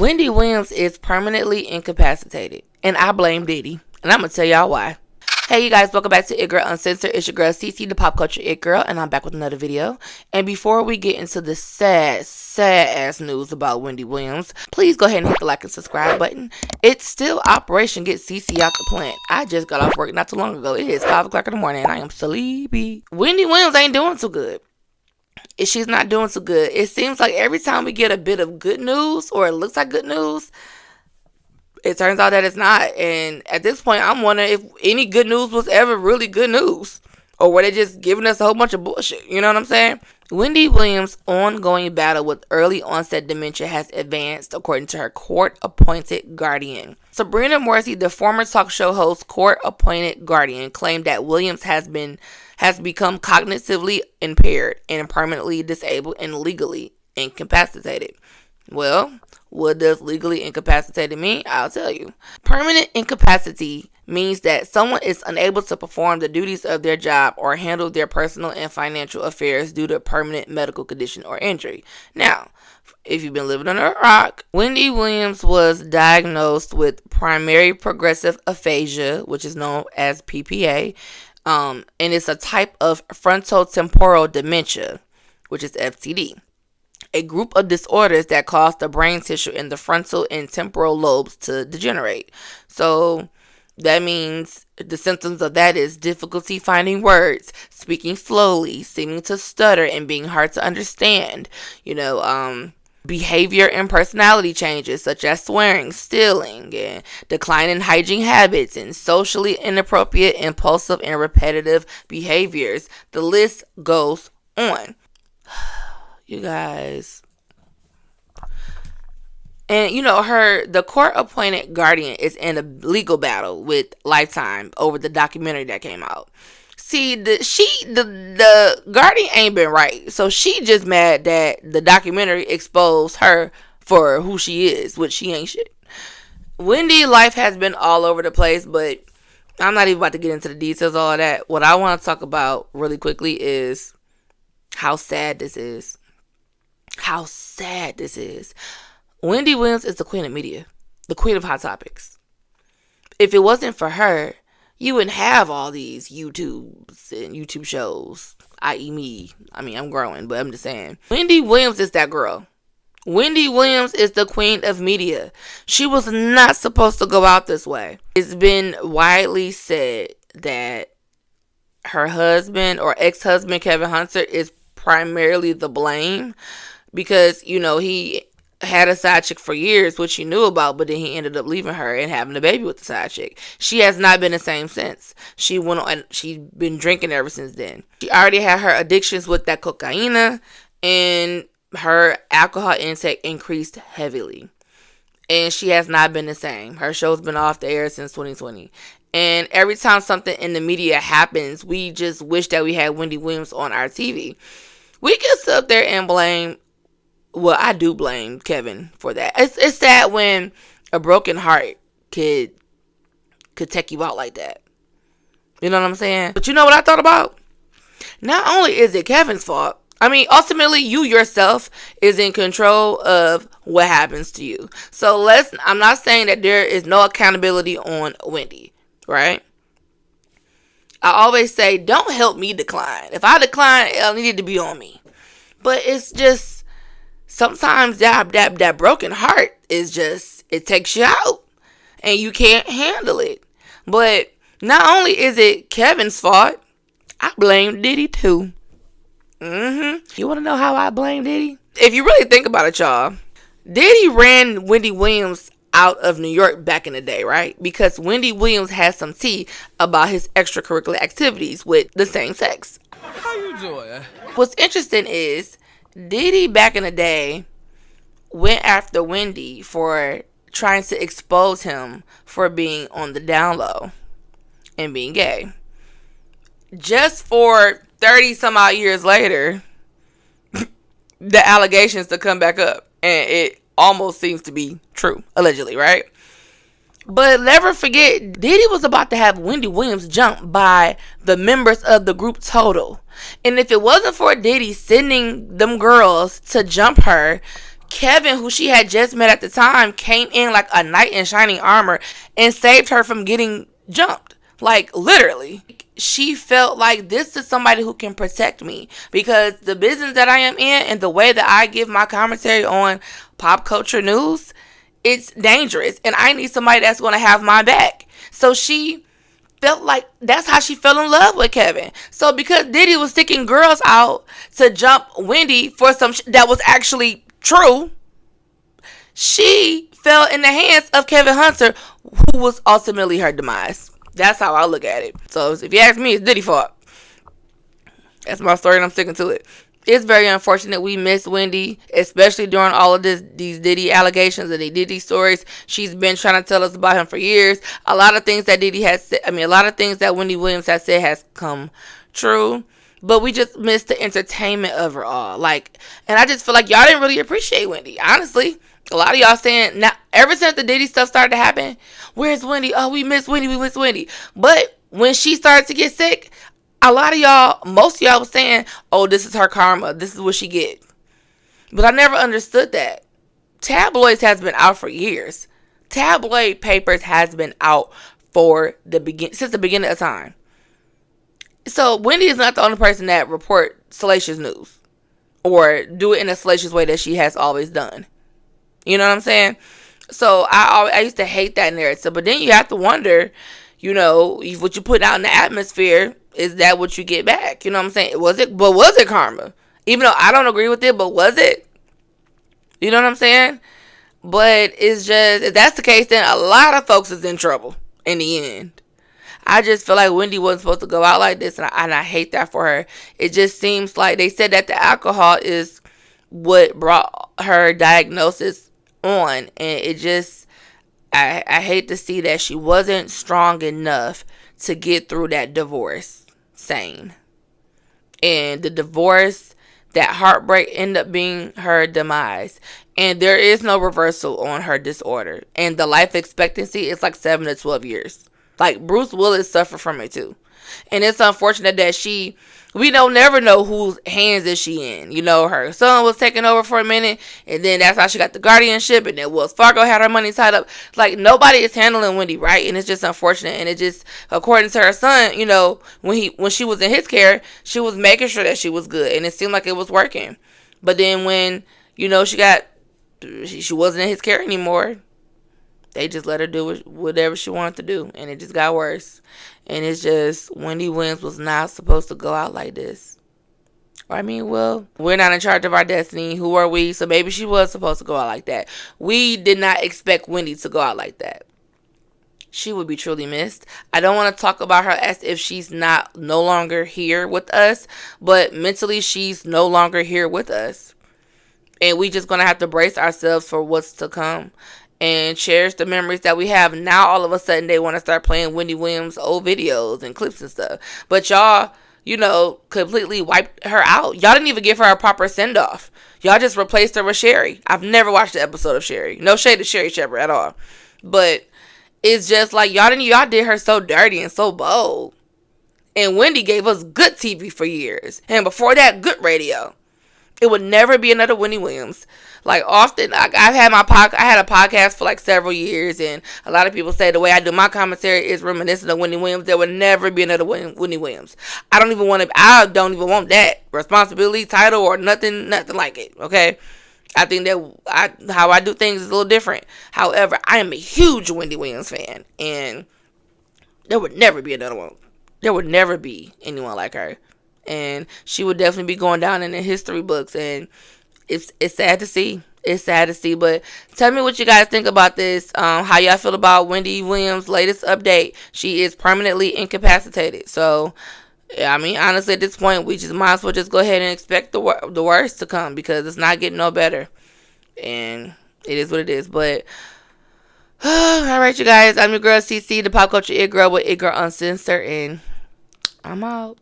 Wendy Williams is permanently incapacitated, and I blame Diddy, and I'm gonna tell y'all why. Hey you guys, welcome back to Girl Uncensored. It's your girl Cece, the pop culture it girl, and I'm back with another video. And before we get into the sad ass news about Wendy Williams, please go ahead and hit the like and subscribe button. It's still Operation Get Cece Out the Plant. I just got off work not too long ago. It is 5 o'clock in the morning and I am sleepy. Wendy Williams ain't doing too good. She's not doing so good. It seems like every time we get a bit of good news, or it looks like good news, it turns out that it's not. And at this point, I'm wondering if any good news was ever really good news, or were they just giving us a whole bunch of bullshit? You know what I'm saying? Wendy Williams' ongoing battle with early onset dementia has advanced, according to her court-appointed guardian. Sabrina Morrissey, the former talk show host, court-appointed guardian, claimed that Williams has become cognitively impaired and permanently disabled and legally incapacitated. Well, what does legally incapacitated mean? I'll tell you. Permanent incapacity means that someone is unable to perform the duties of their job or handle their personal and financial affairs due to a permanent medical condition or injury. Now, if you've been living under a rock, Wendy Williams was diagnosed with primary progressive aphasia, which is known as PPA, and it's a type of frontotemporal dementia, which is FTD. A group of disorders that cause the brain tissue in the frontal and temporal lobes to degenerate. So that means the symptoms of that is difficulty finding words, speaking slowly, seeming to stutter, and being hard to understand. Behavior and personality changes such as swearing, stealing, and declining hygiene habits, and socially inappropriate, impulsive, and repetitive behaviors. The list goes on. You guys. And the court-appointed guardian is in a legal battle with Lifetime over the documentary that came out. See, the guardian ain't been right. So she just mad that the documentary exposed her for who she is, which she ain't shit. Wendy's life has been all over the place, but I'm not even about to get into the details of all of that. What I want to talk about really quickly is how sad this is. How sad this is. Wendy Williams is the queen of media, the queen of hot topics. If it wasn't for her, you wouldn't have all these YouTubes and YouTube shows, i.e. me. I mean, I'm growing, but I'm just saying. Wendy Williams is that girl. Wendy Williams is the queen of media. She was not supposed to go out this way. It's been widely said that her husband or ex-husband, Kevin Hunter, is primarily the blame. Because, he had a side chick for years, which she knew about, but then he ended up leaving her and having a baby with the side chick. She has not been the same since. She's been drinking ever since then. She already had her addictions with that cocaine, and her alcohol intake increased heavily. And she has not been the same. Her show's been off the air since 2020. And every time something in the media happens, we just wish that we had Wendy Williams on our TV. We can sit up there and blame. Well, I do blame Kevin for that. It's sad when a broken heart could take you out like that. You know what I'm saying? But you know what I thought about? Not only is it Kevin's fault, I mean, ultimately, you yourself is in control of what happens to you. So I'm not saying that there is no accountability on Wendy, right? I always say, don't help me decline. If I decline, it needed to be on me. But it's just, sometimes that broken heart is just, it takes you out and you can't handle it. But not only is it Kevin's fault, I blame Diddy too. You want to know how I blame Diddy? If you really think about it, y'all, Diddy ran Wendy Williams out of New York back in the day, right? Because Wendy Williams had some tea about his extracurricular activities with the same sex. How you doing? What's interesting is Diddy back in the day went after Wendy for trying to expose him for being on the down low and being gay. Just for 30 some odd years later, the allegations to come back up. And it almost seems to be true, allegedly, right? But never forget, Diddy was about to have Wendy Williams jumped by the members of the group Total. And if it wasn't for Diddy sending them girls to jump her, Kevin, who she had just met at the time, came in like a knight in shining armor and saved her from getting jumped. Like, literally. She felt like this is somebody who can protect me, because the business that I am in and the way that I give my commentary on pop culture news, it's dangerous, and I need somebody that's going to have my back. So she felt like that's how she fell in love with Kevin. So because Diddy was sticking girls out to jump Wendy for some that was actually true, she fell in the hands of Kevin Hunter, who was ultimately her demise. That's how I look at it. So if you ask me, it's Diddy's fault. That's my story, and I'm sticking to it. It's very unfortunate we missed Wendy, especially during all of these Diddy allegations and the Diddy stories. She's been trying to tell us about him for years. A lot of things that Diddy has said, a lot of things that Wendy Williams has said has come true. But we just missed the entertainment of her all. Like, and I just feel like y'all didn't really appreciate Wendy, honestly. A lot of y'all saying, now, ever since the Diddy stuff started to happen, where's Wendy? Oh, we miss Wendy, we miss Wendy. But when she started to get sick, a lot of y'all, most of y'all was saying, oh, this is her karma. This is what she get. But I never understood that. Tabloids has been out for years. Tabloid papers has been out since the beginning of time. So Wendy is not the only person that report salacious news or do it in a salacious way that she has always done. You know what I'm saying? So I used to hate that narrative. But then you have to wonder, what you put out in the atmosphere, is that what you get back? You know what I'm saying? Was it karma? Even though I don't agree with it, but was it? You know what I'm saying? But it's just, if that's the case, then a lot of folks is in trouble in the end. I just feel like Wendy wasn't supposed to go out like this, and I hate that for her. It just seems like they said that the alcohol is what brought her diagnosis on, and it just, I hate to see that she wasn't strong enough to get through that divorce sane. And the divorce, that heartbreak ended up being her demise. And there is no reversal on her disorder. And the life expectancy is like 7 to 12 years. Like, Bruce Willis suffered from it too. And it's unfortunate that we don't never know whose hands is she in. Her son was taking over for a minute, and then that's how she got the guardianship, and then Wells Fargo had her money tied up. Like, nobody is handling Wendy right, and it's just unfortunate. And it just, according to her son, when she was in his care, she was making sure that she was good, and it seemed like it was working. But then when, she wasn't in his care anymore, they just let her do whatever she wanted to do, and it just got worse. And it's just, Wendy Williams was not supposed to go out like this. Well, we're not in charge of our destiny. Who are we? So maybe she was supposed to go out like that. We did not expect Wendy to go out like that. She would be truly missed. I don't want to talk about her as if she's no longer here with us, but mentally she's no longer here with us. And we just going to have to brace ourselves for what's to come and cherish the memories that we have. Now all of a sudden they want to start playing Wendy Williams old videos and clips and stuff. But y'all, completely wiped her out. Y'all didn't even give her a proper send-off. Y'all just replaced her with Sherry. I've never watched the episode of Sherry. No shade to Sherry Shepherd at all. But it's just like, y'all did her so dirty and so bold. And Wendy gave us good TV for years. And before that, good radio. It would never be another Wendy Williams. Like, often, I had a podcast for like several years, and a lot of people say the way I do my commentary is reminiscent of Wendy Williams. There would never be another Wendy Williams. I don't even want that responsibility, title, or nothing like it. Okay, I think that how I do things is a little different. However, I am a huge Wendy Williams fan, and there would never be another one. There would never be anyone like her. And she would definitely be going down in the history books, and it's sad to see. It's sad to see. But tell me what you guys think about this. How y'all feel about Wendy Williams' latest update? She is permanently incapacitated. So, honestly, at this point, we just might as well just go ahead and expect the worst to come, because it's not getting no better. And it is what it is. But all right, you guys. I'm your girl CC, the pop culture it girl with It Girl Uncensored, and I'm out.